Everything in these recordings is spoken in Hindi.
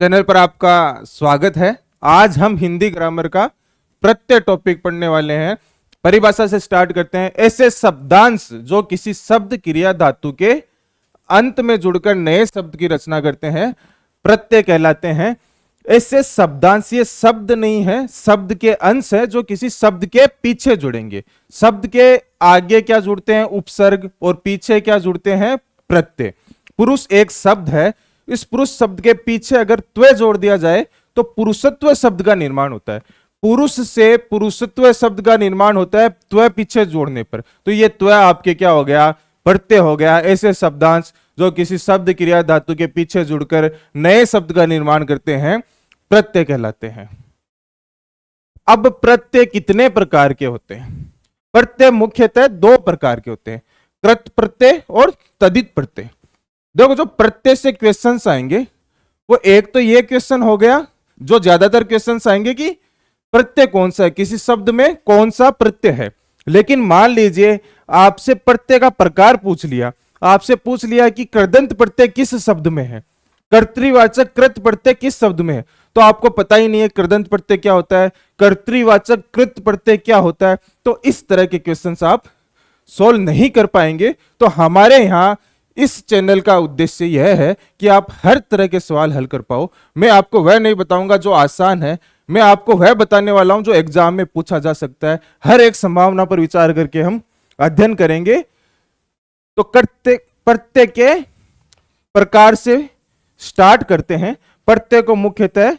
चैनल पर आपका स्वागत है। आज हम हिंदी ग्रामर का प्रत्यय टॉपिक पढ़ने वाले हैं। परिभाषा से स्टार्ट करते हैं। ऐसे शब्दांश जो किसी शब्द क्रिया धातु के अंत में जुड़कर नए शब्द की रचना करते हैं प्रत्यय कहलाते हैं। ऐसे शब्दांश, ये शब्द नहीं है, शब्द के अंश है जो किसी शब्द के पीछे जुड़ेंगे। शब्द के आगे क्या जुड़ते हैं? उपसर्ग, और पीछे क्या जुड़ते हैं? प्रत्यय। पुरुष एक शब्द है, इस पुरुष शब्द के पीछे अगर त्व जोड़ दिया जाए तो पुरुषत्व शब्द का निर्माण होता है। पुरुष से पुरुषत्व शब्द का निर्माण होता है त्व पीछे जोड़ने पर। तो ये त्व आपके क्या हो गया? प्रत्यय हो गया। ऐसे शब्दांश जो किसी शब्द क्रिया धातु के पीछे जुड़कर नए शब्द का निर्माण करते हैं प्रत्यय कहलाते हैं। अब प्रत्यय कितने प्रकार के होते हैं? प्रत्यय मुख्यतः दो प्रकार के होते हैं, कृत प्रत्यय और तदित प्रत्यय। देखो, जो प्रत्यय से क्वेश्चंस आएंगे वो एक तो ये क्वेश्चन हो गया, जो ज्यादातर क्वेश्चंस आएंगे कि प्रत्यय कौन सा है, किसी शब्द में कौन सा प्रत्यय है। लेकिन मान लीजिए आपसे प्रत्यय का प्रकार पूछ लिया, आपसे पूछ लिया कि कृदंत प्रत्यय किस शब्द में है, कर्तृवाचक कृत प्रत्यय किस शब्द में है, तो आपको पता ही नहीं है कृदंत प्रत्यय क्या होता है, कर्तृवाचक कृत प्रत्यय क्या होता है। तो इस तरह के क्वेश्चंस आप सोल्व नहीं कर पाएंगे। तो हमारे यहां इस चैनल का उद्देश्य यह है कि आप हर तरह के सवाल हल कर पाओ। मैं आपको वह नहीं बताऊंगा जो आसान है, मैं आपको वह बताने वाला हूं जो एग्जाम में पूछा जा सकता है। हर एक संभावना पर विचार करके हम अध्ययन करेंगे। तो प्रत्यय के प्रकार से स्टार्ट करते हैं। प्रत्यय को मुख्यतः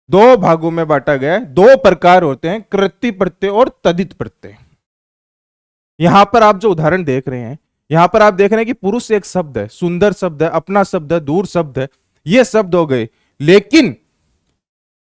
दो भागों में बांटा गया है। दो प्रकार होते हैं, कृत्य प्रत्यय और तदित प्रत्यय। यहां पर आप जो उदाहरण देख रहे हैं, यहां पर आप देख रहे हैं कि पुरुष एक शब्द है, सुंदर शब्द है, अपना शब्द है, दूर शब्द है, ये शब्द हो गए। लेकिन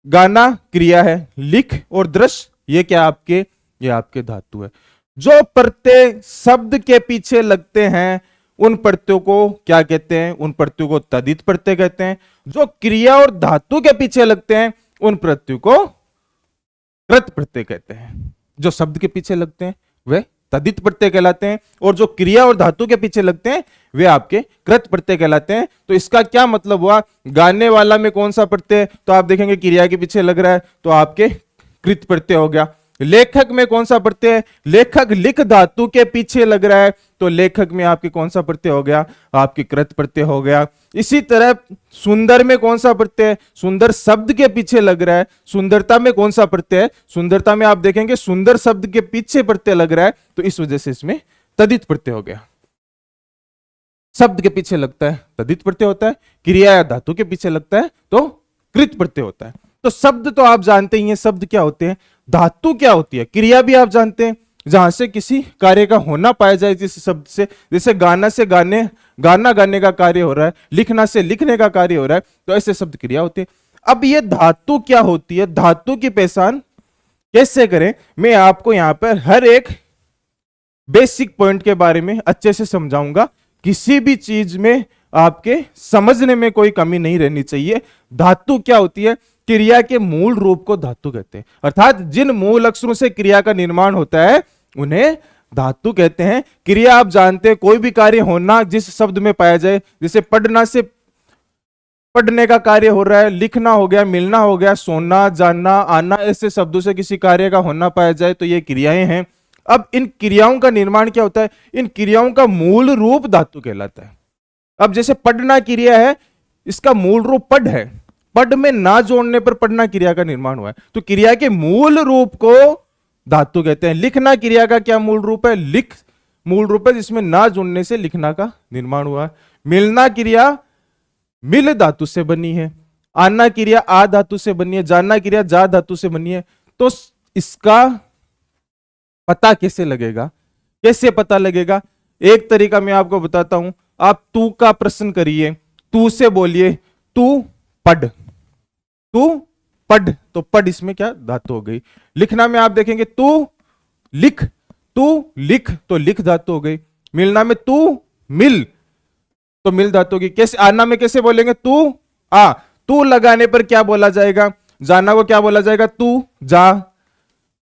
गाना क्रिया है, लिख और दृश्य ये क्या आपके? ये आपके धातु है। जो प्रत्यय शब्द के पीछे लगते हैं उन प्रत्ययों को क्या कहते हैं? उन प्रत्ययों को तदित प्रत्यय कहते हैं। जो क्रिया और धातु के पीछे लगते हैं उन प्रत्ययों को कृत प्रत्यय कहते हैं। जो शब्द के पीछे लगते हैं वे तदित प्रत्यय कहलाते हैं, और जो क्रिया और धातु के पीछे लगते हैं वे आपके कृत प्रत्यय कहलाते हैं। तो इसका क्या मतलब हुआ? गाने वाला में कौन सा प्रत्यय? तो आप देखेंगे क्रिया के पीछे लग रहा है तो आपके कृत प्रत्यय हो गया। लेखक में कौन सा प्रत्यय? लेखक लिख धातु के पीछे लग रहा है तो लेखक में आपके कौन सा प्रत्यय हो गया? आपके कृत प्रत्यय हो गया। इसी तरह सुंदर में कौन सा प्रत्यय? सुंदर शब्द के पीछे लग रहा है। सुंदरता में कौन सा प्रत्यय? सुंदरता में आप देखेंगे सुंदर शब्द के पीछे प्रत्यय लग रहा है तो इस वजह से इसमें तदित प्रत्यय हो गया। शब्द के पीछे लगता है तदित प्रत्यय होता है, क्रिया या धातु के पीछे लगता है तो कृत प्रत्यय होता है। तो शब्द तो आप जानते ही हैं, शब्द क्या होते हैं, धातु क्या होती है, क्रिया भी आप जानते हैं, जहां से किसी कार्य का होना पाया जाए जिस शब्द से। जैसे गाना से गाना गाने का कार्य हो रहा है, लिखना से लिखने का कार्य हो रहा है, तो ऐसे शब्द क्रिया होती है। अब ये धातु क्या होती है, धातु की पहचान कैसे करें, मैं आपको यहां पर हर एक बेसिक पॉइंट के बारे में अच्छे से समझाऊंगा। किसी भी चीज में आपके समझने में कोई कमी नहीं रहनी चाहिए। धातु क्या होती है? क्रिया के मूल रूप को धातु कहते हैं, अर्थात जिन मूल अक्षरों से क्रिया का निर्माण होता है उन्हें धातु कहते हैं। क्रिया आप जानते हैं, कोई भी कार्य होना जिस शब्द में पाया जाए, जैसे पढ़ना से पढ़ने का कार्य हो रहा है, लिखना हो गया, मिलना हो गया, सोना, जानना, आना, ऐसे शब्दों से किसी कार्य का होना पाया जाए तो ये क्रियाएं हैं। अब इन क्रियाओं का निर्माण क्या होता है? इन क्रियाओं का मूल रूप धातु कहलाता है। अब जैसे पढ़ना क्रिया है, इसका मूल रूप पढ़ है, पढ़ में ना जोड़ने पर पढ़ना क्रिया का निर्माण हुआ है, तो क्रिया के मूल रूप को धातु कहते हैं। लिखना क्रिया का क्या मूल रूप है? लिख मूल रूप है जिसमें ना जोड़ने से लिखना का निर्माण हुआ है। मिलना क्रिया मिल धातु से बनी है, आना क्रिया आ धातु से बनी है, जानना क्रिया जा धातु से बनी है। तो इसका पता कैसे लगेगा? कैसे पता लगेगा? एक तरीका मैं आपको बताता हूं। आप तू का प्रश्न करिए, तू से बोलिए तू पढ़, तू पढ़, तो पढ़ इसमें क्या धातु हो गई। लिखना में आप देखेंगे तू लिख, तू लिख तो लिख धातु हो गई। मिलना में तू मिल तो मिल धातु होगी। कैसे? आना में कैसे बोलेंगे? तू आ, तू लगाने पर क्या बोला जाएगा? जाना को क्या बोला जाएगा? तू जा।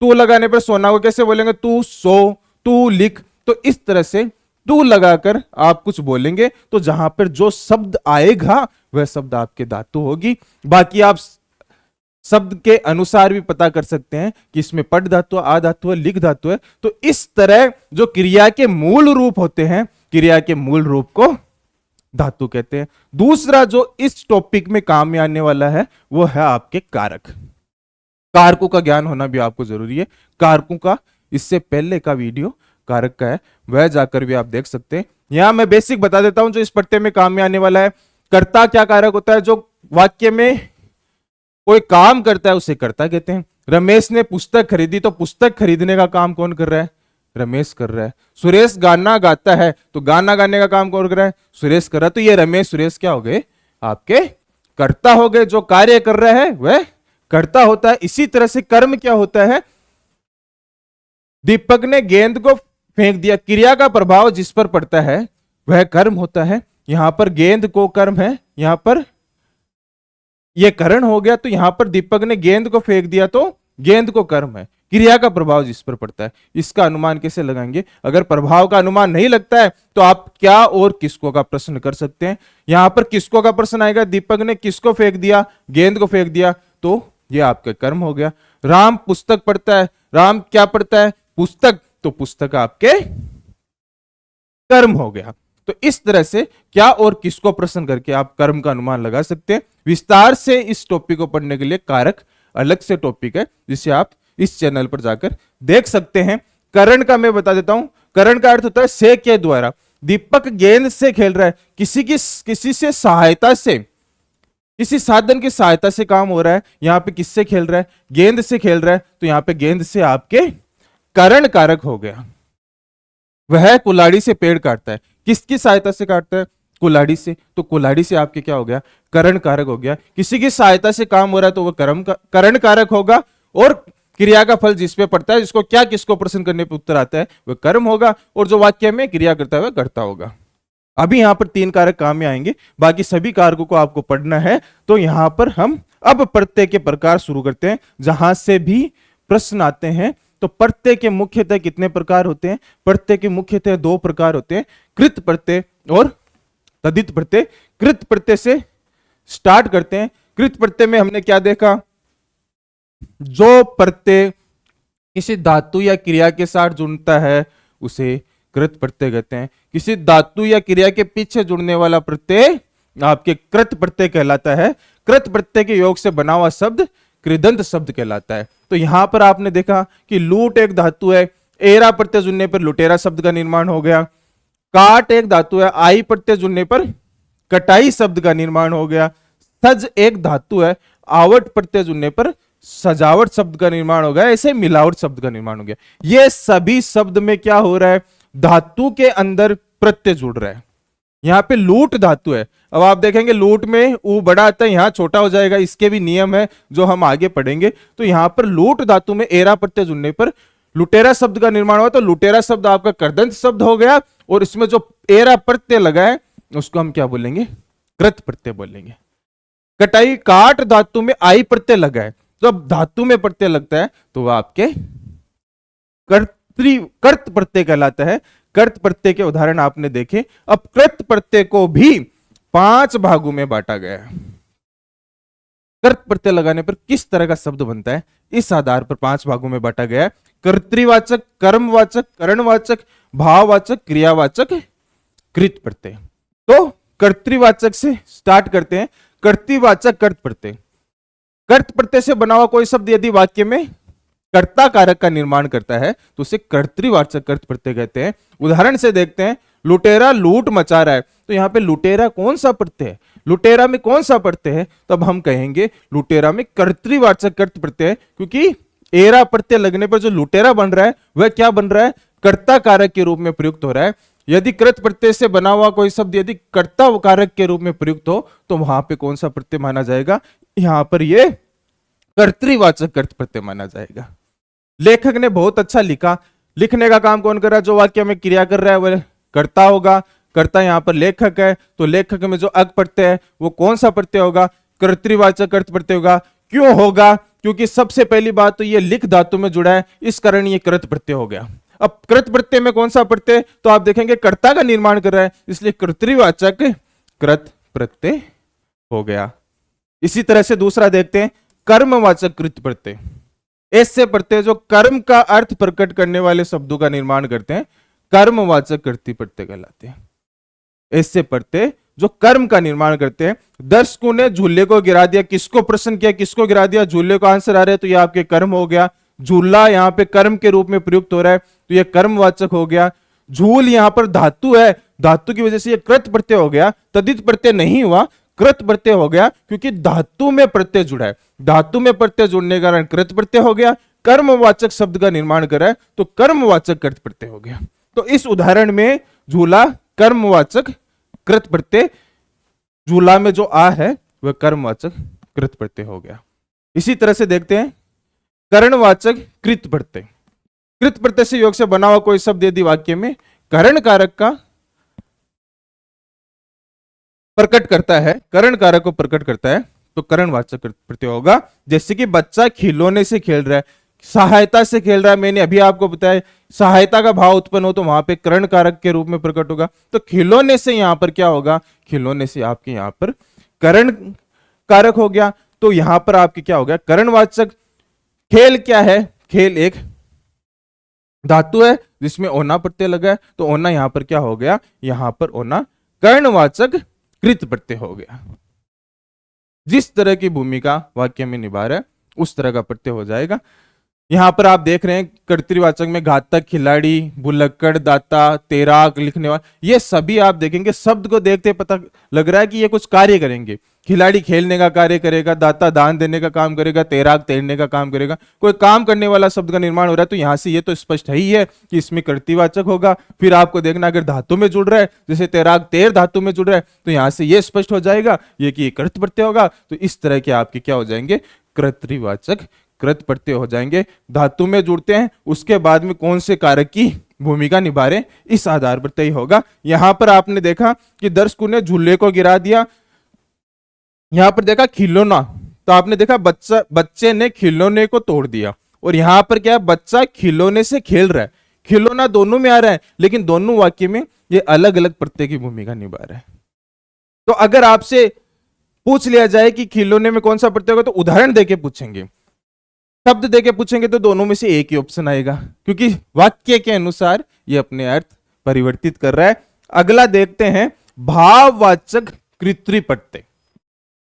तू लगाने पर सोना को कैसे बोलेंगे? तू सो, तू लिख। तो इस तरह से टू लगाकर आप कुछ बोलेंगे तो जहां पर जो शब्द आएगा वह शब्द आपके धातु होगी। बाकी आप शब्द के अनुसार भी पता कर सकते हैं कि इसमें पट धातु, आ धातु है, लिख धातु है। तो इस तरह जो क्रिया के मूल रूप होते हैं, क्रिया के मूल रूप को धातु कहते हैं। दूसरा जो इस टॉपिक में काम में आने वाला है वो है आपके कारक। कारकों का ज्ञान होना भी आपको जरूरी है। कारकों का इससे पहले का वीडियो कारक का है, वह जाकर भी आप देख सकते हैं। यहां मैं बेसिक बता देता हूं जो इस पट्टे में काम में आने वाला है। कर्ता क्या कारक होता है? जो वाक्य में कोई काम करता है उसे कर्ता कहते हैं। रमेश ने पुस्तक खरीदी, तो पुस्तक खरीदने का काम कौन कर रहा है? रमेश कर रहा है। सुरेश गाना गाता है, तो गाना गाने का काम कौन कर रहा है? सुरेश कर रहा है। तो ये रमेश सुरेश क्या हो गए? आपके कर्ता हो गए। जो कार्य कर रहा है वह कर्ता होता है। इसी तरह से कर्म क्या होता है? दीपक ने गेंद को फेंक दिया, क्रिया का प्रभाव जिस पर पड़ता है वह कर्म होता है। यहां पर गेंद को कर्म है, यहां पर यह करण हो गया। तो यहां पर दीपक ने गेंद को फेंक दिया तो गेंद को कर्म है, क्रिया का प्रभाव जिस पर पड़ता है। इसका अनुमान कैसे लगाएंगे? अगर प्रभाव का अनुमान नहीं लगता है तो आप क्या और किसको का प्रश्न कर सकते हैं। यहां पर किसको का प्रश्न आएगा? दीपक ने किसको फेंक दिया? गेंद को फेंक दिया, तो यह आपका कर्म हो गया। राम पुस्तक पढ़ता है, राम क्या पढ़ता है? पुस्तक, तो पुस्तक आपके कर्म हो गया। तो इस तरह से क्या और किसको प्रश्न करके आप कर्म का अनुमान लगा सकते हैं। विस्तार से इस टॉपिक को पढ़ने के लिए कारक अलग से टॉपिक है जिसे आप इस चैनल पर जाकर देख सकते हैं। करण का मैं बता देता हूं। करण का अर्थ होता है से के द्वारा। दीपक गेंद से खेल रहा है, किसी से सहायता से, किसी साधन की सहायता से काम हो रहा है। यहां पे किससे खेल रहा है? गेंद से खेल रहा है। तो यहां पे गेंद से आपके करण कारक हो गया। वह कुल्हाड़ी से पेड़ काटता है, किसकी सहायता से काटता है? कुल्हाड़ी से। तो कुल्हाड़ी से आपके क्या हो गया? करण कारक हो गया। किसी की सहायता से काम हो रहा है तो वह करण कारक होगा। और क्रिया का फल जिस पे पड़ता है, जिसको क्या किसको प्रश्न करने पे उत्तर आता है, वह कर्म होगा। और जो वाक्य में क्रिया करता है वह कर्ता होगा। अभी यहां पर 3 कारक काम में आएंगे, बाकी सभी कारकों को आपको पढ़ना है। तो यहां पर हम अब प्रत्यय के प्रकार शुरू करते हैं। जहां से भी प्रश्न आते हैं तो प्रत्यय के मुख्यतः कितने प्रकार होते हैं? प्रत्यय के मुख्यतः 2 प्रकार होते हैं, कृत प्रत्यय और तदित प्रत्यय। कृत प्रत्यय से स्टार्ट करते हैं। कृत प्रत्यय में हमने क्या देखा? जो प्रत्यय किसी धातु या क्रिया के साथ जुड़ता है उसे कृत प्रत्यय कहते हैं। किसी धातु या क्रिया के पीछे जुड़ने वाला प्रत्यय आपके कृत प्रत्यय कहलाता है। कृत प्रत्यय के योग से बना हुआ शब्द कृदंत शब्द कहलाता है। तो यहां पर आपने देखा कि लूट एक धातु है, एरा प्रत्यय जुड़ने पर लुटेरा शब्द का निर्माण हो गया। काट एक धातु है, आई प्रत्यय जुड़ने पर कटाई शब्द का निर्माण हो गया। सज एक धातु है, आवट प्रत्यय जुड़ने पर सजावट शब्द का निर्माण हो गया। ऐसे मिलावट शब्द का निर्माण हो गया। ये सभी शब्द में क्या हो रहा है? धातु के अंदर प्रत्यय जुड़ रहा है। यहां पे लूट धातु है। अब आप देखेंगे लूट में ऊ बड़ा आता है, यहां छोटा हो जाएगा। इसके भी नियम है जो हम आगे पढ़ेंगे। तो यहां पर लूट धातु में एरा प्रत्यय जुड़ने पर लुटेरा शब्द का निर्माण हुआ। तो लुटेरा शब्द आपका कर्दंत शब्द हो गया। और इसमें जो एरा प्रत्यय लगा है उसको हम क्या बोलेंगे? कृत प्रत्यय बोलेंगे। कटाई काट धातु में आई प्रत्यय लगा है। जब धातु में प्रत्यय लगता है तो वह आपके कर्त प्रत्यय कहलाता है। कर्त प्रत्यय के उदाहरण आपने देखे। अब कृत प्रत्यय को भी 5 भागों में बांटा गया है। कर्त प्रत्यय लगाने पर किस तरह का शब्द बनता है, इस आधार पर 5 भागों में बांटा गया है। कर्तृवाचक, कर्मवाचक, करणवाचक, भाववाचक, क्रियावाचक, कृत प्रत्यय। तो कर्तृवाचक से स्टार्ट करते हैं। कर्तृवाचक कर्त प्रत्यय। कर्त प्रत्यय से बना हुआ कोई शब्द यदि वाक्य में कर्ता कारक का निर्माण करता है तो उसे कर्तृवाचक कर्त प्रत्यय कहते हैं। उदाहरण से देखते हैं, लुटेरा लूट मचा रहा है। तो यहां पे लुटेरा कौन सा प्रत्यय है? लुटेरा में कौन सा प्रत्यय है? तब हम कहेंगे लुटेरा में कर्तृवाचक कर्त प्रत्यय है, क्योंकि एरा प्रत्यय लगने पर जो लुटेरा बन रहा है वह क्या बन रहा है? कर्ता कारक के रूप में प्रयुक्त हो रहा है। यदि कृत प्रत्यय से बना हुआ कोई शब्द यदि कर्ता कारक के रूप में प्रयुक्त हो तो वहां पे कौन सा प्रत्यय माना जाएगा? यहां पर यह कर्तृवाचक कर्त प्रत्यय माना जाएगा। लेखक ने बहुत अच्छा लिखा। लिखने का काम कौन कर रहा है? जो वाक्य में क्रिया कर रहा है वह कर्ता होगा। कर्ता यहां पर लेखक है। तो लेखक में जो अक प्रत्यय है वो कौन सा प्रत्यय होगा? कर्तृवाचक कर्त प्रत्यय होगा। क्यों होगा? क्योंकि सबसे पहली बात तो ये लिख धातु में जुड़ा है, इस कारण ये कृत प्रत्यय हो गया। अब कृत प्रत्यय में कौन सा प्रत्यय, तो आप देखेंगे कर्ता का निर्माण कर रहा है, इसलिए कर्तृवाचक कृत प्रत्यय हो गया। इसी तरह से दूसरा देखते हैं, कर्मवाचक कृत प्रत्यय। ऐसे प्रत्यय जो कर्म का अर्थ प्रकट करने वाले शब्दों का निर्माण करते हैं, कर्मवाचक कृत प्रत्यय कहलाते हैं। ऐसे प्रत्यय जो कर्म का निर्माण करते हैं। दर्शकों ने झूले को गिरा दिया, किसको प्रश्न किया, किसको गिरा दिया, झूले को आंसर आ रहा है, तो ये आपके कर्म हो गया। झूला यहां पे कर्म के रूप में प्रयुक्त हो रहा है, तो ये कर्मवाचक हो गया। झूल यहां पर धातु है, धातु की वजह से ये कृत प्रत्यय हो गया, तदित प्रत्यय नहीं हुआ, कृत प्रत्यय हो गया, क्योंकि धातु में प्रत्यय जुड़ा है। धातु में प्रत्यय जुड़ने के कारण कृत प्रत्यय हो गया। कर्मवाचक शब्द का निर्माण करा है, तो कर्मवाचक कृत प्रत्यय हो गया। तो इस उदाहरण में झूला कर्मवाचक कृत प्रत्यय, झूला में जो आ है वह कर्मवाचक कृत प्रत्यय हो गया। इसी तरह से देखते हैं करणवाचक कृत प्रत्यय। कृत प्रत्यय से योग से बना हुआ कोई शब्द यदि वाक्य में करण कारक का प्रकट करता है, करण कारक को प्रकट करता है, तो करणवाचक कृत प्रत्यय होगा। जैसे कि बच्चा खिलौने से खेल रहा है, सहायता से खेल रहा है, मैंने अभी आपको बताया सहायता का भाव उत्पन्न हो तो वहां पे करण कारक के रूप में प्रकट होगा। तो खिलौने से यहां पर क्या होगा, खिलौने से आपके यहां पर करण कारक हो गया, तो यहां पर आपके क्या हो गया, करणवाचक। खेल क्या है, खेल एक धातु है जिसमें ओना प्रत्यय लगा है, तो ओना यहां पर क्या हो गया, यहां पर ओना कर्णवाचक कृत प्रत्यय हो गया। जिस तरह की भूमिका वाक्य में निभा रहा है उस तरह का प्रत्यय हो जाएगा। यहां पर आप देख रहे हैं कर्तृवाचक में घातक, खिलाड़ी, भुलक्कड़, दाता, तैराक, लिखने वाला, ये सभी आप देखेंगे शब्द को देखते पता लग रहा है कि ये कुछ कार्य करेंगे। खिलाड़ी खेलने का कार्य करेगा, दाता दान देने का काम करेगा, तैराक तैरने का काम करेगा, कोई काम करने वाला शब्द का निर्माण हो रहा है। तो यहां से ये तो स्पष्ट है ही है कि इसमें कर्तृवाचक होगा। फिर आपको देखना अगर धातु में जुड़ रहा है, जैसे तैराक तैर धातु में जुड़ रहा है, तो यहां से ये स्पष्ट हो जाएगा ये कि कृत प्रत्यय होगा। तो इस तरह के आपके क्या हो जाएंगे, कर्तृवाचक कृत प्रत्यय हो जाएंगे। धातु में जुड़ते हैं, उसके बाद में कौन से कारक की भूमिका निभा रहे, इस आधार पर तय होगा। यहां पर आपने देखा कि दर्शकों ने झूले को गिरा दिया, यहां पर देखा खिलौना, तो आपने देखा बच्चे ने खिलौने को तोड़ दिया, और यहां पर क्या है, बच्चा खिलौने से खेल रहा है। खिलौना दोनों में आ रहा है, लेकिन दोनों वाक्य में ये अलग अलग प्रत्यय की भूमिका निभा रहा है। तो अगर आपसे पूछ लिया जाए कि खिलौने में कौन सा प्रत्यय होगा, तो उदाहरण देके पूछेंगे, शब्द देके पूछेंगे तो दोनों में से एक ही ऑप्शन आएगा, क्योंकि वाक्य के अनुसार ये अपने अर्थ परिवर्तित कर रहा है। अगला देखते हैं भाववाचक कृत्रि प्रत्यय।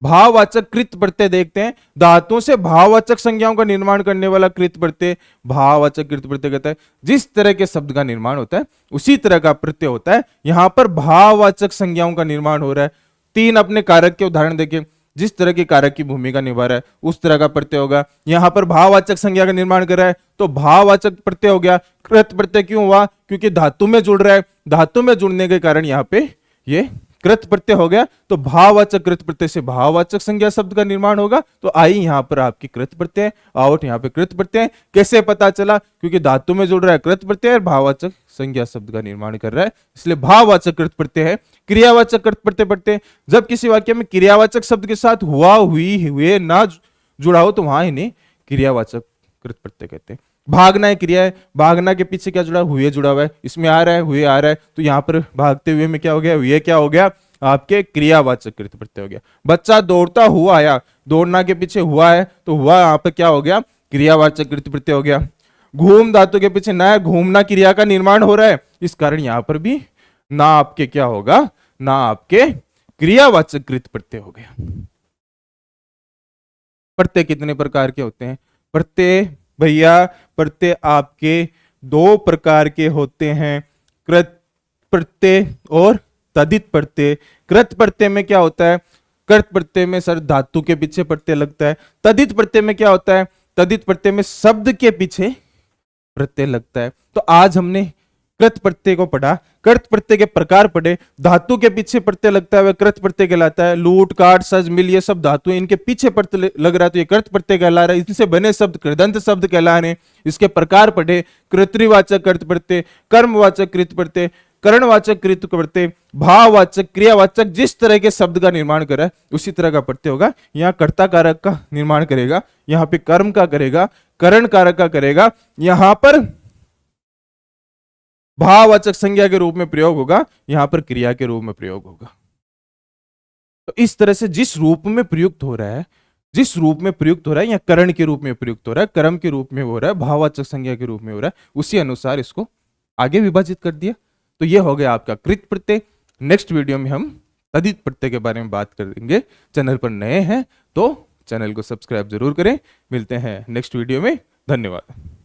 भाववाचक कृत प्रत्यय देखते हैं, धातुओं से भाववाचक संज्ञाओं का निर्माण करने वाला कृत प्रत्यय भाववाचक कृत प्रत्यय कहता है। जिस तरह के शब्द का निर्माण होता है उसी तरह का प्रत्यय होता है। यहां पर भाववाचक संज्ञाओं का निर्माण हो रहा है। तीन अपने कारक के उदाहरण देखें, जिस तरह के कारक की भूमिका निभा रहा है उस तरह का प्रत्यय होगा। यहां पर भाववाचक संज्ञा का निर्माण कर रहा है तो भाववाचक प्रत्यय हो गया। कृत प्रत्यय क्यों हुआ, क्योंकि धातु में जुड़ रहा है, धातु में जुड़ने के कारण यहां पे ये कृत प्रत्यय हो गया। तो भाववाचक कृत प्रत्यय से भाववाचक संज्ञा शब्द का निर्माण होगा। तो आई यहां पर आपकी कृत प्रत्यय, आउट यहां पे कृत प्रत्यय। कैसे पता चला, क्योंकि धातु में जुड़ रहा है कृत प्रत्यय और भाववाचक संज्ञा शब्द का निर्माण कर रहा है, इसलिए भाववाचक कृत प्रत्यय है। क्रियावाचक कृत प्रत्यय पढ़ते हैं, जब किसी वाक्य में क्रियावाचक शब्द के साथ हुआ, हुई, हुए ना जुड़ा हो तो वहां इन्हें क्रियावाचक कृत प्रत्यय कहते हैं। भागना एक क्रिया है, भागना के पीछे क्या जुड़ा, हुए जुड़ा हुआ है, इसमें आ रहा है, हुए आ रहा है, तो यहां पर भागते हुए में क्या हो गया, हुए क्या हो गया, आपके क्रियावाचक कृत प्रत्यय हो गया। बच्चा दौड़ता हुआ आया, दौड़ना के पीछे हुआ है तो हुआ यहां पर क्या हो गया, क्रियावाचक कृत प्रत्यय हो गया। घूम धातु के पीछे ना है, घूमना क्रिया का निर्माण हो रहा है, इस कारण यहां पर भी ना आपके क्या होगा, ना आपके क्रियावाचक कृत प्रत्यय हो गया। प्रत्यय कितने प्रकार के होते हैं, प्रत्यय भैया प्रत्यय आपके दो प्रकार के होते हैं, कृत प्रत्यय और तदित प्रत्यय। कृत प्रत्यय में क्या होता है, कृत प्रत्यय में सर धातु के पीछे प्रत्यय लगता है। तदित प्रत्यय में क्या होता है, तदित प्रत्यय में शब्द के पीछे प्रत्यय लगता है। तो आज हमने कृत प्रत्यय को पढ़ा, कृत प्रत्यय के प्रकार पढ़े। धातु के पीछे प्रत्यय लगता है वह कृत प्रत्यय कहलाता है। लूट, काट, सज, मिल ये सब धातु इनके पीछे प्रत्यय लग रहा है तो ये कृत प्रत्यय कहला रहा है। इनसे बने शब्द कृदंत शब्द कहला रहे हैं। इसके प्रकार पढ़े, कर्तृवाचक कृत प्रत्यय, कर्मवाचक कृत प्रत्यय, करणवाचक कृत प्रत्यय, भाववाचक, क्रियावाचक। जिस तरह के शब्द का निर्माण करा है उसी तरह का प्रत्यय होगा। यहाँ कर्ता कारक का निर्माण करेगा, यहाँ पे कर्म का करेगा, करण कारक का करेगा, यहाँ पर भाववाचक संज्ञा के रूप में प्रयोग होगा, यहां पर क्रिया के रूप में प्रयोग होगा। तो इस तरह से जिस रूप में प्रयुक्त हो रहा है, जिस रूप में प्रयुक्त हो रहा है, या करण के रूप में प्रयुक्त हो रहा है, कर्म के रूप में हो रहा है, भाववाचक संज्ञा के रूप में हो रहा है, उसी अनुसार इसको आगे विभाजित कर दिया। तो ये हो गया आपका कृत प्रत्यय। नेक्स्ट वीडियो में हम तद्धित प्रत्यय के बारे में बात करेंगे। चैनल पर नए हैं तो चैनल को सब्सक्राइब जरूर करें। मिलते हैं नेक्स्ट वीडियो में। धन्यवाद।